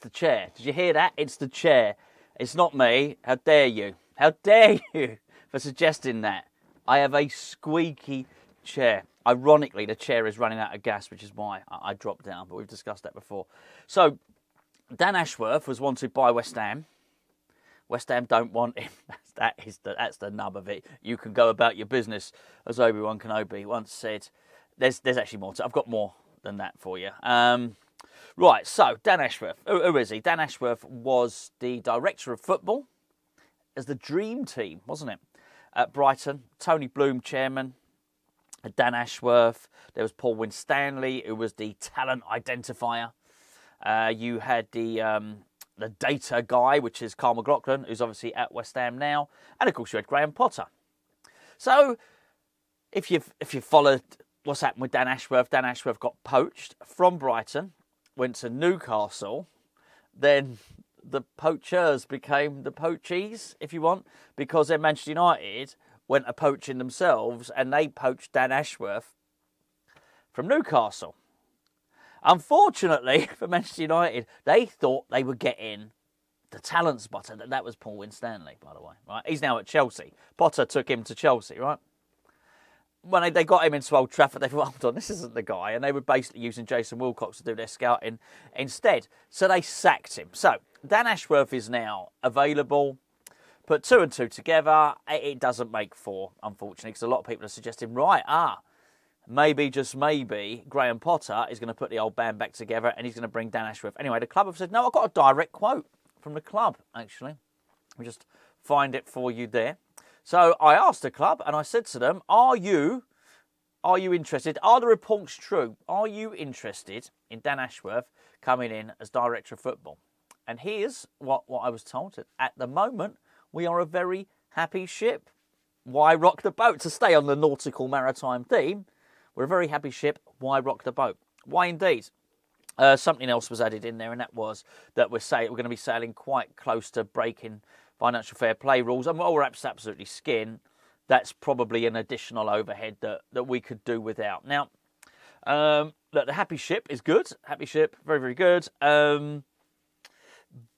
the chair. Did you hear that? It's the chair. It's not me. How dare you? How dare you for suggesting that? I have a squeaky chair. Ironically, the chair is running out of gas, which is why I dropped down, but we've discussed that before. So, Dan Ashworth was wanted by West Ham. West Ham don't want him. That's the nub of it. You can go about your business, as Obi-Wan Kenobi once said. There's actually more. I've got more than that for you. Right, so Dan Ashworth. Who is he? Dan Ashworth was the director of football as the dream team, wasn't it? At Brighton. Tony Bloom, chairman. Dan Ashworth. There was Paul Winstanley, who was the talent identifier. You had the data guy, which is Carl McLaughlin, who's obviously at West Ham now. And of course you had Graham Potter. So if you've followed what's happened with Dan Ashworth got poached from Brighton, went to Newcastle, then the poachers became the poachees, if you want, because then Manchester United went a poaching themselves and they poached Dan Ashworth from Newcastle. Unfortunately for Manchester United, they thought they were getting the talent spotter. That was Paul Winstanley, by the way. Right? He's now at Chelsea. Potter took him to Chelsea, right? When they got him into Old Trafford, they thought, hold on, this isn't the guy. And they were basically using Jason Wilcox to do their scouting instead. So they sacked him. So Dan Ashworth is now available. Put 2 and 2 together. It doesn't make 4, unfortunately, because a lot of people are suggesting, maybe, just maybe, Graham Potter is going to put the old band back together and he's going to bring Dan Ashworth. Anyway, the club have said, no, I've got a direct quote from the club, actually. I'll just find it for you there. So I asked the club and I said to them, are you interested? Are the reports true? Are you interested in Dan Ashworth coming in as director of football? And here's what I was told. At the moment, we are a very happy ship. Why rock the boat? To stay on the nautical maritime theme, we're a very happy ship. Why rock the boat? Why indeed? Something else was added in there, and that was that we're going to be sailing quite close to breaking financial fair play rules. And while we're absolutely skin, that's probably an additional overhead that we could do without. Now, look, the happy ship is good. Happy ship, very, very good.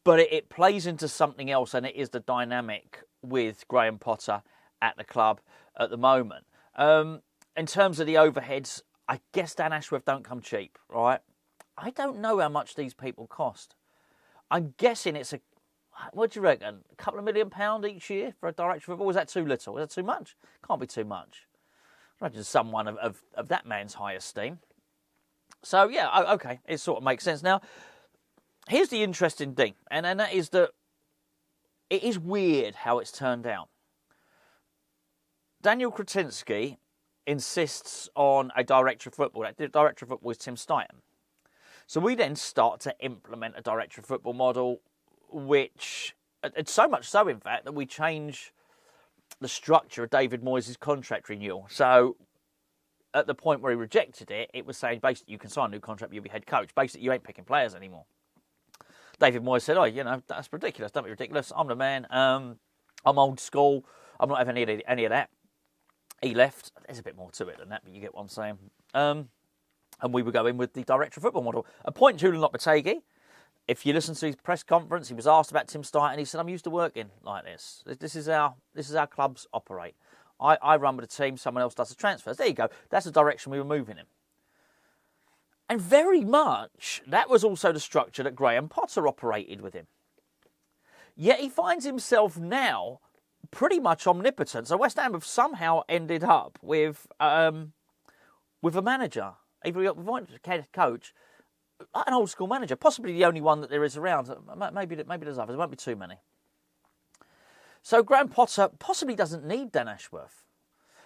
But it plays into something else, and it is the dynamic with Graham Potter at the club at the moment. In terms of the overheads, I guess Dan Ashworth don't come cheap, right? I don't know how much these people cost. I'm guessing it's what do you reckon? A couple of £1 million each year for a director of football? Was that too little? Was that too much? Can't be too much. I imagine someone of that man's high esteem. So, yeah, okay, it sort of makes sense. Now, here's the interesting thing, and that is that it is weird how it's turned out. Daniel Kretinsky insists on a director of football. The director of football is Tim Stighton. So we then start to implement a director of football model, which, it's so much so, in fact, that we change the structure of David Moyes' contract renewal. So at the point where he rejected it, it was saying, basically, you can sign a new contract, you'll be head coach. Basically, you ain't picking players anymore. David Moyes said, that's ridiculous. Don't be ridiculous. I'm the man. I'm old school. I'm not having any of that. He left. There's a bit more to it than that, but you get what I'm saying. And we were going with the director of football model. A point Julian Lopetegui. If you listen to his press conference, he was asked about Tim Stighton, and he said, I'm used to working like this. This is how clubs operate. I run with a team, someone else does the transfers. There you go. That's the direction we were moving in. And very much, that was also the structure that Graham Potter operated with him. Yet he finds himself now pretty much omnipotent. So West Ham have somehow ended up with a manager, either a head coach, an old school manager, possibly the only one that there is around. Maybe there's others. There won't be too many. So Graham Potter possibly doesn't need Dan Ashworth,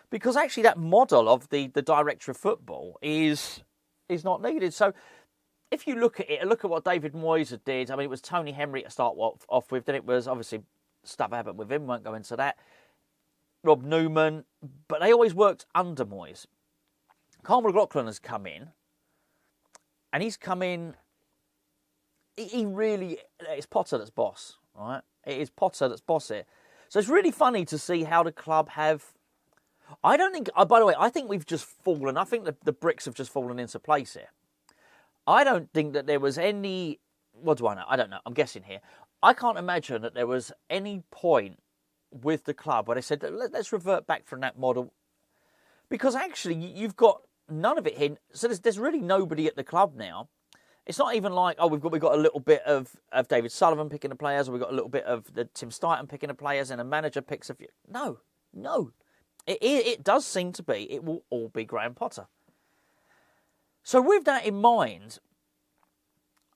because actually that model of the director of football is not needed. So if you look at it, look at what David Moyes did. I mean, it was Tony Henry to start off with. Then it was obviously stuff happened with him. Won't go into that. Rob Newman, but they always worked under Moyes. Carl McLaughlin has come in, and he's come in. He really, it's Potter that's boss, right? It is Potter that's boss here. So it's really funny to see how the club have. I don't think. By the way, I think we've just fallen. I think the bricks have just fallen into place here. I don't think that there was any what do I know? I don't know. I'm guessing here. I can't imagine that there was any point with the club where they said, let's revert back from that model. Because actually, you've got none of it here. So there's really nobody at the club now. It's not even like, oh, we've got a little bit of David Sullivan picking the players, or we've got a little bit of the Tim Stighton picking the players, and a manager picks a few. No. It does seem to be, it will all be Graham Potter. So with that in mind,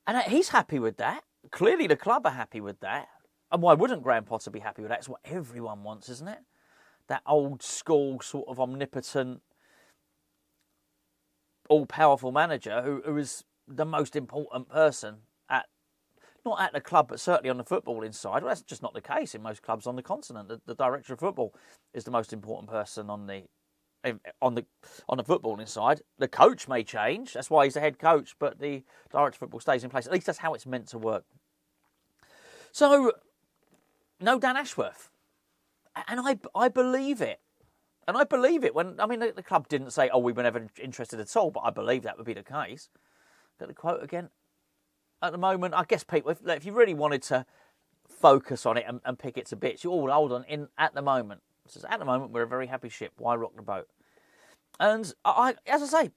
and he's happy with that. Clearly the club are happy with that. And why wouldn't Graham Potter be happy with that? It's what everyone wants, isn't it? That old school sort of omnipotent, all-powerful manager who is the most important person not at the club, but certainly on the footballing side. Well, that's just not the case in most clubs on the continent. The director of football is the most important person on the footballing side. The coach may change. That's why he's the head coach, but the director of football stays in place. At least that's how it's meant to work. So, no Dan Ashworth. And I believe it. And I believe it when, the club didn't say, oh, we were never interested at all, but I believe that would be the case. Got the quote again. At the moment, I guess people, if you really wanted to focus on it and pick it to bits, you all hold on. At the moment, at the moment, we're a very happy ship. Why rock the boat? And as I say,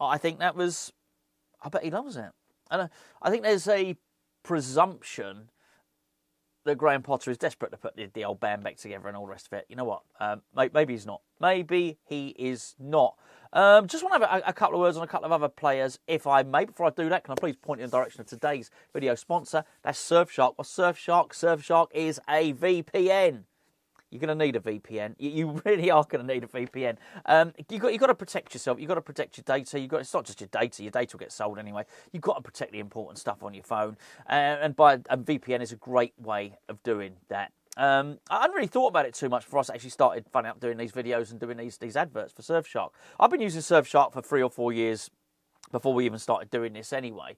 I think that was. I bet he loves it, and I think there's a presumption that Graham Potter is desperate to put the old band back together and all the rest of it. You know what? Maybe he's not. Maybe he is not. Just want to have a couple of words on a couple of other players, if I may. Before I do that, can I please point in the direction of today's video sponsor? That's Surfshark. Well, Surfshark? Surfshark is a VPN. You're going to need a VPN. You really are going to need a VPN. You've got to protect yourself. You've got to protect your data. It's not just your data. Your data will get sold anyway. You've got to protect the important stuff on your phone. And VPN is a great way of doing that. I hadn't really thought about it too much before I actually started finding out doing these videos and doing these adverts for Surfshark. I've been using Surfshark for 3 or 4 years before we even started doing this anyway.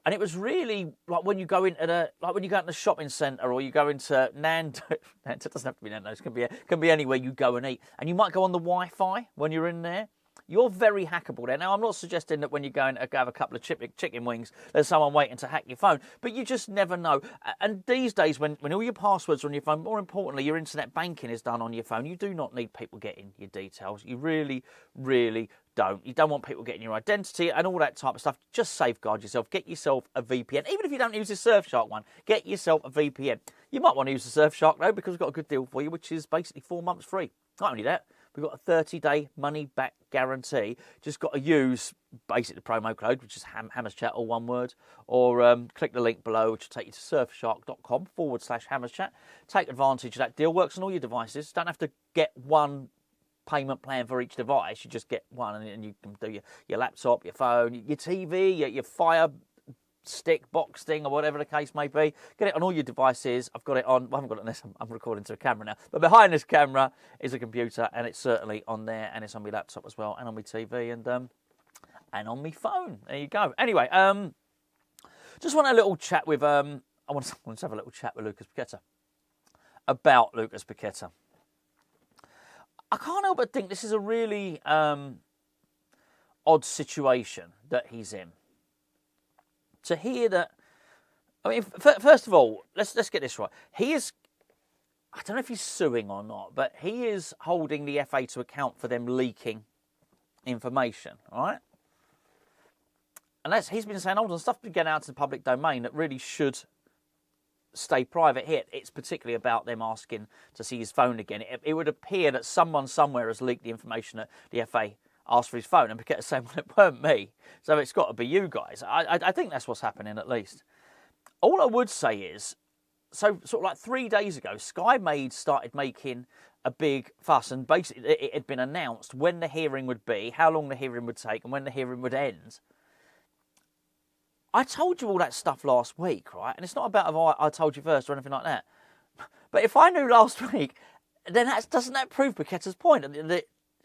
And it was really like when you go into the shopping centre, or you go into Nando's. It doesn't have to be Nando's. It can be anywhere you go and eat. And you might go on the Wi-Fi when you're in there. You're very hackable there. Now, I'm not suggesting that when you go and have a couple of chicken wings, there's someone waiting to hack your phone. But you just never know. And these days, when all your passwords are on your phone, more importantly, your internet banking is done on your phone, you do not need people getting your details. You really, really don't. You don't want people getting your identity and all that type of stuff. Just safeguard yourself. Get yourself a VPN. Even if you don't use the Surfshark one, get yourself a VPN. You might want to use the Surfshark, though, because we've got a good deal for you, which is basically 4 months free. Not only that, we've got a 30-day money-back guarantee. Just got to use basically the promo code, which is HammersChat, all one word, or click the link below, which will take you to surfshark.com/HammersChat. Take advantage of that deal. Works on all your devices. Don't have to get one payment plan for each device. You just get one, and you can do your laptop, your phone, your TV, your Fire Stick box thing, or whatever the case may be. Get it on all your devices. I've got it on. I haven't got it on this. I'm recording to a camera now. But behind this camera is a computer, and it's certainly on there, and it's on my laptop as well, and on my TV, and on my phone. There you go. Anyway, just want a little chat with. I want to have a little chat with Lucas Paqueta about Lucas Paqueta. I can't help but think this is a really odd situation that he's in. To hear that, first of all, let's get this right. He is, I don't know if he's suing or not, but he is holding the FA to account for them leaking information, all right? And he's been saying, hold on, stuff's been getting out to the public domain that really should stay private here. It's particularly about them asking to see his phone again. It would appear that someone somewhere has leaked the information that the FA asked for his phone, and Paqueta saying, well, it weren't me, so it's got to be you guys. I think that's what's happening, at least. All I would say is, so sort of like 3 days ago, Sky started making a big fuss, and basically it had been announced when the hearing would be, how long the hearing would take, and when the hearing would end. I told you all that stuff last week, right? And it's not about if I told you first or anything like that. But if I knew last week, then doesn't that prove Paqueta's point? I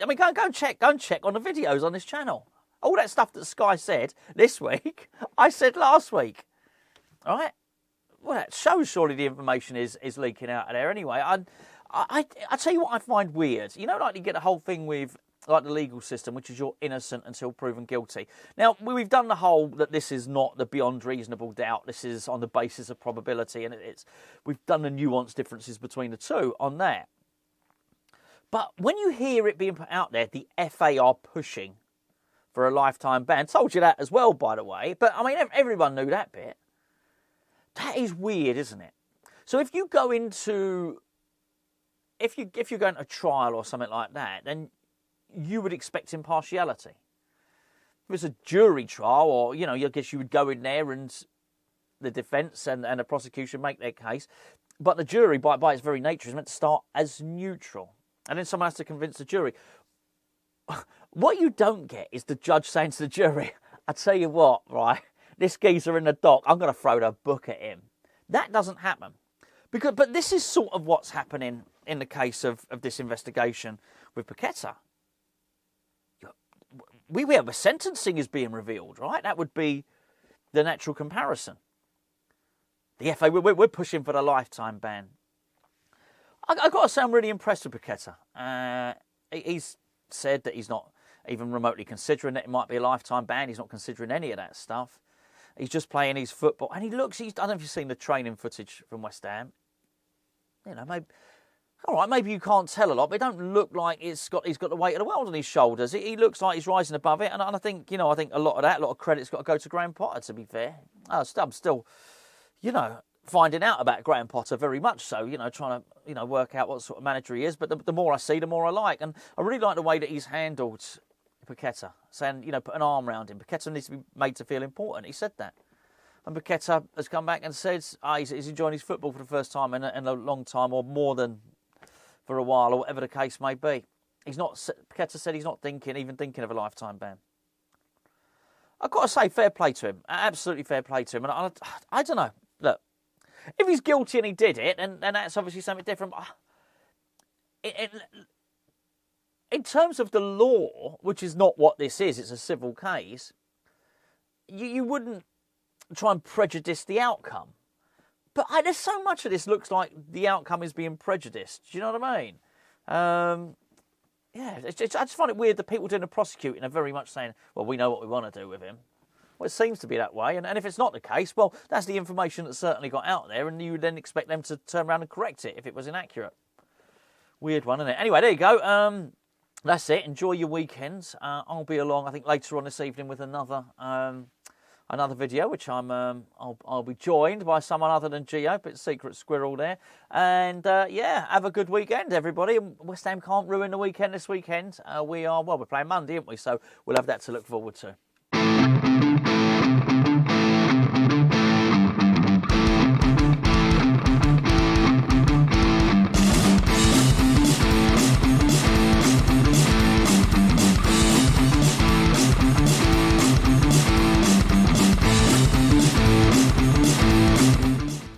mean, go and check on the videos on this channel. All that stuff that Sky said this week, I said last week. All right? Well, that shows surely the information is leaking out of there anyway. I tell you what I find weird. You know, like you get the whole thing with like the legal system, which is you're innocent until proven guilty. Now, we've done the whole that this is not the beyond reasonable doubt. This is on the basis of probability, and we've done the nuanced differences between the two on that. But when you hear it being put out there, the FA are pushing for a lifetime ban. Told you that as well, by the way. But, I mean, everyone knew that bit. That is weird, isn't it? So if you go into... If you're going to a trial or something like that, then you would expect impartiality. If it's a jury trial, or, you know, I guess you would go in there and the defence and the prosecution make their case. But the jury, by its very nature, is meant to start as neutral. And then someone has to convince the jury. What you don't get is the judge saying to the jury, I tell you what, right, this geezer in the dock, I'm going to throw the book at him. That doesn't happen. But this is sort of what's happening in the case of this investigation with Paqueta. We have a sentencing is being revealed, right? That would be the natural comparison. The FA, we're pushing for the lifetime ban. I've got to say I'm really impressed with Paqueta. He's said that he's not even remotely considering that it might be a lifetime ban. He's not considering any of that stuff. He's just playing his football. And I don't know if you've seen the training footage from West Ham. You know, maybe... All right, maybe you can't tell a lot, but it don't look like he's got the weight of the world on his shoulders. He looks like he's rising above it, and I think, you know, I think a lot of credit's got to go to Graham Potter, to be fair. I'm still, you know, finding out about Graham Potter very much so, you know, trying to, you know, work out what sort of manager he is. But the more I see, the more I like. And I really like the way that he's handled Paqueta, saying, you know, put an arm around him. Paqueta needs to be made to feel important. He said that. And Paqueta has come back and said he's enjoying his football for the first time in a long time, or more than for a while, or whatever the case may be. Paqueta said he's not even thinking of a lifetime ban. I've got to say, fair play to him. Absolutely fair play to him. And I don't know. Look, if he's guilty and he did it, then that's obviously something different. In terms of the law, which is not what this is, it's a civil case, you wouldn't try and prejudice the outcome. But there's so much of this looks like the outcome is being prejudiced. Do you know what I mean? I just find it weird that people doing the prosecuting are very much saying, well, we know what we want to do with him. Well, it seems to be that way. And if it's not the case, well, that's the information that certainly got out there, and you would then expect them to turn around and correct it if it was inaccurate. Weird one, isn't it? Anyway, there you go. That's it. Enjoy your weekends. I'll be along, I think, later on this evening with another video, which I'll be joined by someone other than Gio, but secret squirrel there. And have a good weekend, everybody. West Ham can't ruin the weekend this weekend. We're playing Monday, aren't we? So we'll have that to look forward to.